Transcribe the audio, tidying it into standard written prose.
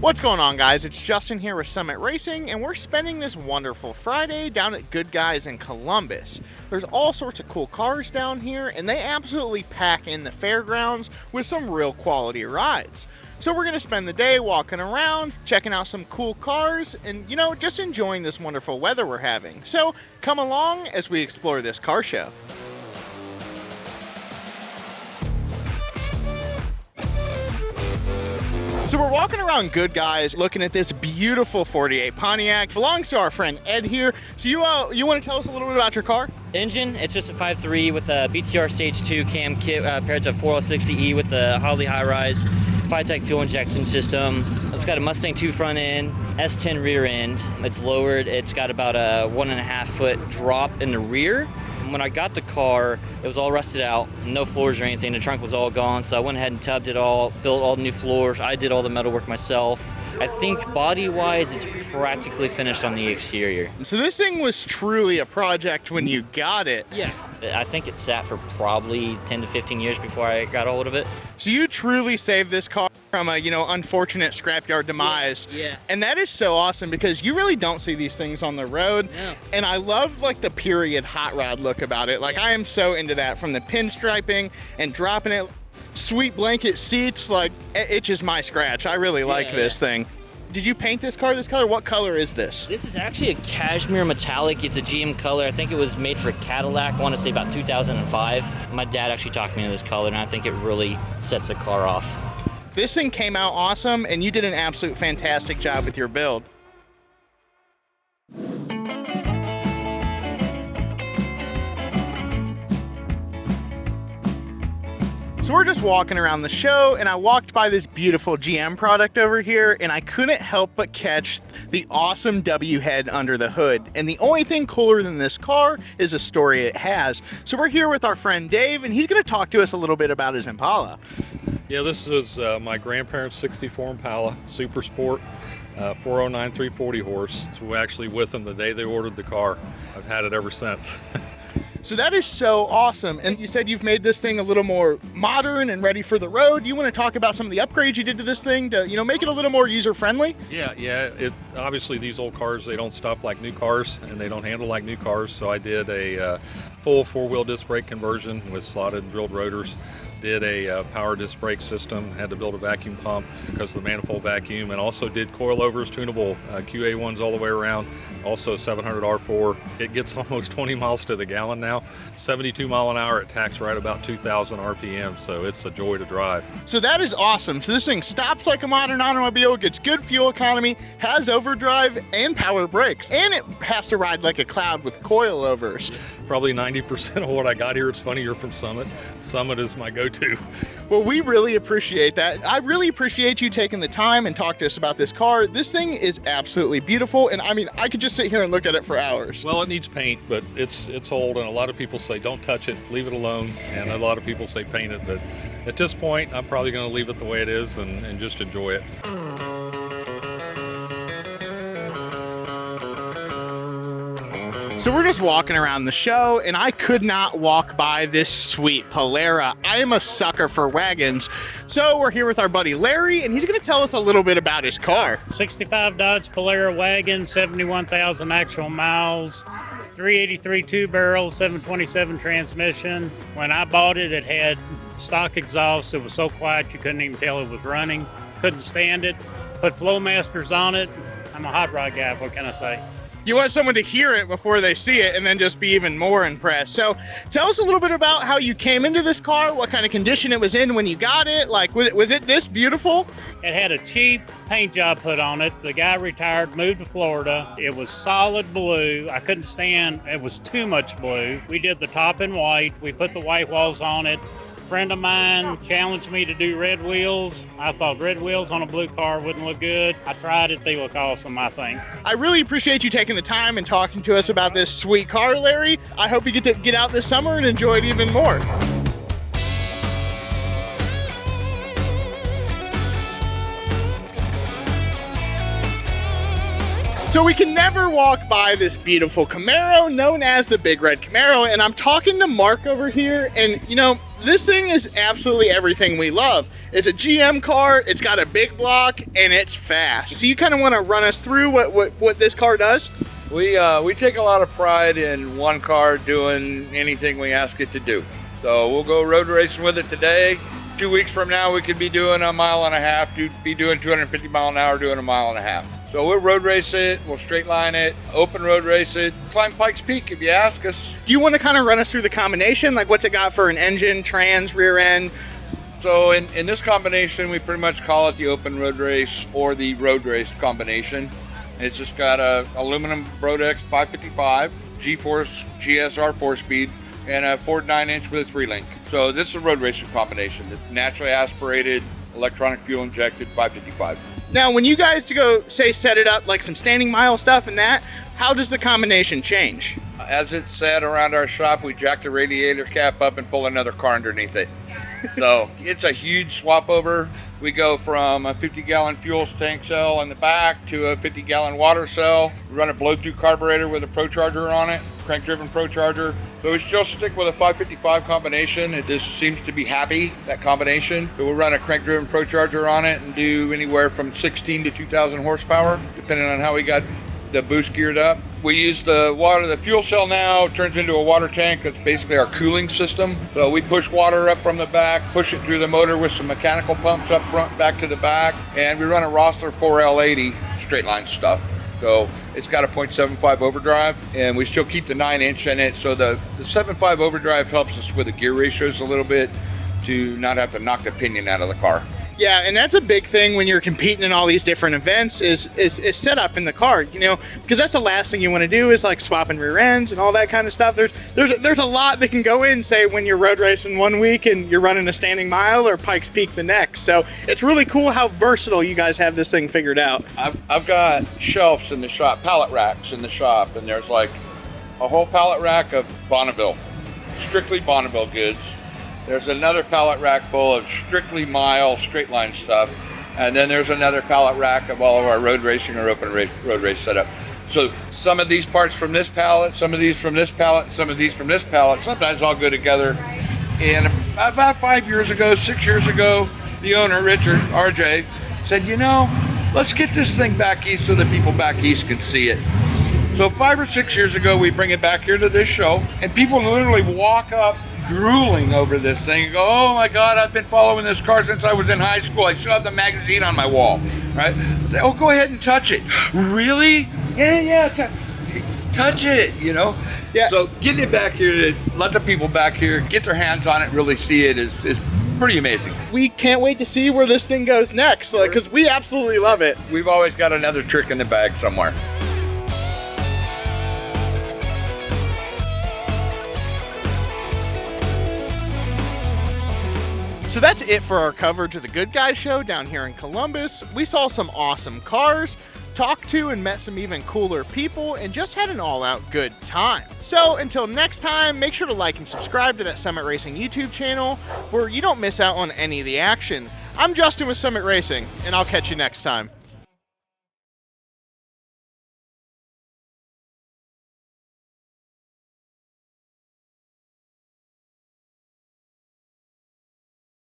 What's going on, guys? It's Justin here with Summit Racing, and we're spending this wonderful Friday down at Goodguys in Columbus. There's all sorts of cool cars down here, and they absolutely pack in the fairgrounds with some real quality rides. So we're going to spend the day walking around, checking out some cool cars, and, just enjoying this wonderful weather we're having. So come along as we explore this car show. So we're walking around Goodguys looking at this beautiful 48 Pontiac. Belongs to our friend Ed here. So you want to tell us a little bit about your car? Engine, it's just a 5.3 with a BTR Stage 2 cam kit paired to a 4L60E with the Holley High Rise 5-Tech fuel injection system. It's got a Mustang 2 front end, S10 rear end. It's lowered. It's got about a 1.5 foot drop in the rear. When I got the car, it was all rusted out, no floors or anything. The trunk was all gone, so I went ahead and tubbed it all, built all the new floors. I did all the metalwork myself. I think body-wise, it's practically finished on the exterior. So this thing was truly a project when you got it. Yeah. I think it sat for probably 10 to 15 years before I got a hold of it. So you truly saved this car from a, unfortunate scrapyard demise. Yeah. And that is so awesome because you really don't see these things on the road. No. And I love the period hot rod look about it. I am so into that, from the pinstriping and dropping it. Sweet blanket seats, it's just my scratch. I really like this thing. Did you paint this car this color? What color is this? This is actually a cashmere metallic. It's a GM color. I think it was made for Cadillac, I want to say about 2005. My dad actually talked me into this color, and I think it really sets the car off. This thing came out awesome, and you did an absolute fantastic job with your build. So we're just walking around the show, and I walked by this beautiful GM product over here, and I couldn't help but catch the awesome W head under the hood. And the only thing cooler than this car is the story it has. So we're here with our friend Dave, and he's going to talk to us a little bit about his Impala. Yeah, this is my grandparents' 64 Impala Super Sport, 409 340 horse. So we're actually with them the day they ordered the car. I've had it ever since. So that is so awesome. And you said you've made this thing a little more modern and ready for the road. You want to talk about some of the upgrades you did to this thing to, make it a little more user-friendly? Yeah. Obviously these old cars, they don't stop like new cars and they don't handle like new cars. So I did a full four-wheel disc brake conversion with slotted drilled rotors. Did a power disc brake system, had to build a vacuum pump because of the manifold vacuum, and also did coilovers, tunable QA1s all the way around, also 700 R4. It gets almost 20 miles to the gallon now, 72 mile an hour. It tacks right about 2,000 RPM, so it's a joy to drive. So that is awesome. So this thing stops like a modern automobile, gets good fuel economy, has overdrive and power brakes, and it has to ride like a cloud with coilovers. Probably 90% of what I got here. It's funny you're from Summit. Summit is my go-to. Well, we really appreciate that. I really appreciate you taking the time and talk to us about this car. This thing is absolutely beautiful, and I could just sit here and look at it for hours. Well, it needs paint, but it's old, and a lot of people say don't touch it, leave it alone, and a lot of people say paint it, but at this point, I'm probably going to leave it the way it is and just enjoy it. So we're just walking around the show, and I could not walk by this sweet Palera. I am a sucker for wagons. So we're here with our buddy Larry, and he's going to tell us a little bit about his car. 65 Dodge Palera wagon, 71,000 actual miles, 383 two barrels, 727 transmission. When I bought it, it had stock exhaust. It was so quiet you couldn't even tell it was running. Couldn't stand it. Put Flowmasters on it. I'm a hot rod guy, what can I say? You want someone to hear it before they see it and then just be even more impressed. So tell us a little bit about how you came into this car, what kind of condition it was in when you got it. Was it this beautiful? It had a cheap paint job put on it. The guy retired, moved to Florida. It was solid blue. I couldn't stand, it was too much blue. We did the top in white. We put the white walls on it. A friend of mine challenged me to do red wheels. I thought red wheels on a blue car wouldn't look good. I tried it, they look awesome, I think. I really appreciate you taking the time and talking to us about this sweet car, Larry. I hope you get to get out this summer and enjoy it even more. So we can never walk by this beautiful Camaro known as the Big Red Camaro, and I'm talking to Mark over here, and this thing is absolutely everything we love. It's a GM car, it's got a big block, and it's fast. So you kind of want to run us through what this car does? We take a lot of pride in one car doing anything we ask it to do. So we'll go road racing with it today. 2 weeks from now, we could be doing 1.5 miles, be doing 250 mile an hour, doing 1.5 miles. So we'll road race it, we'll straight line it, open road race it, climb Pikes Peak if you ask us. Do you want to kind of run us through the combination? Like what's it got for an engine, trans, rear end? So in this combination, we pretty much call it the open road race or the road race combination. It's just got a aluminum Brodex 555, G-Force GSR 4-speed, and a Ford 9-inch with a 3-link. So this is a road racing combination. It's naturally aspirated, electronic fuel injected 555. Now, when you guys to go, say, set it up like some standing mile stuff and that, how does the combination change? As it's said around our shop, we jack the radiator cap up and pull another car underneath it. So it's a huge swap over. We go from a 50-gallon fuel tank cell in the back to a 50-gallon water cell. We run a blow-through carburetor with a ProCharger on it, crank-driven ProCharger. So we still stick with a 555 combination. It just seems to be happy, that combination. So we'll run a crank-driven ProCharger on it and do anywhere from 16 to 2,000 horsepower, depending on how we got the boost geared up. We use the fuel cell now, turns into a water tank. That's basically our cooling system. So we push water up from the back, push it through the motor with some mechanical pumps up front, back to the back. And we run a Rossler 4L80 straight line stuff. So it's got a 0.75 overdrive, and we still keep the 9-inch in it. So the 7.5 overdrive helps us with the gear ratios a little bit to not have to knock the pinion out of the car. Yeah, and that's a big thing when you're competing in all these different events is set up in the car, you know, because that's the last thing you want to do is like swapping rear ends and all that kind of stuff. There's a lot that can go in, say, when you're road racing one week and you're running a standing mile or Pikes Peak the next. So it's really cool how versatile you guys have this thing figured out. I've got shelves in the shop, pallet racks in the shop, and there's like a whole pallet rack of Bonneville, strictly Bonneville goods. There's another pallet rack full of strictly mile straight line stuff. And then there's another pallet rack of all of our road racing or open road race setup. So some of these parts from this pallet, some of these from this pallet, some of these from this pallet, sometimes all go together. And about 5 years ago, 6 years ago, the owner, Richard, RJ, said, you know, let's get this thing back east so that people back east can see it. So 5 or 6 years ago, we bring it back here to this show, and people literally walk up drooling over this thing and go, oh my God, I've been following this car since I was in high school. I still have the magazine on my wall, right? Say, oh, go ahead and touch it. Really? Yeah, touch it, you know? Yeah. So getting it back here, to let the people back here get their hands on it, really see it is pretty amazing. We can't wait to see where this thing goes next, because we absolutely love it. We've always got another trick in the bag somewhere. So that's it for our coverage of the Good Guys show down here in Columbus. We saw some awesome cars, talked to and met some even cooler people, and just had an all-out good time. So until next time, make sure to like and subscribe to that Summit Racing YouTube channel where you don't miss out on any of the action. I'm Justin with Summit Racing, and I'll catch you next time.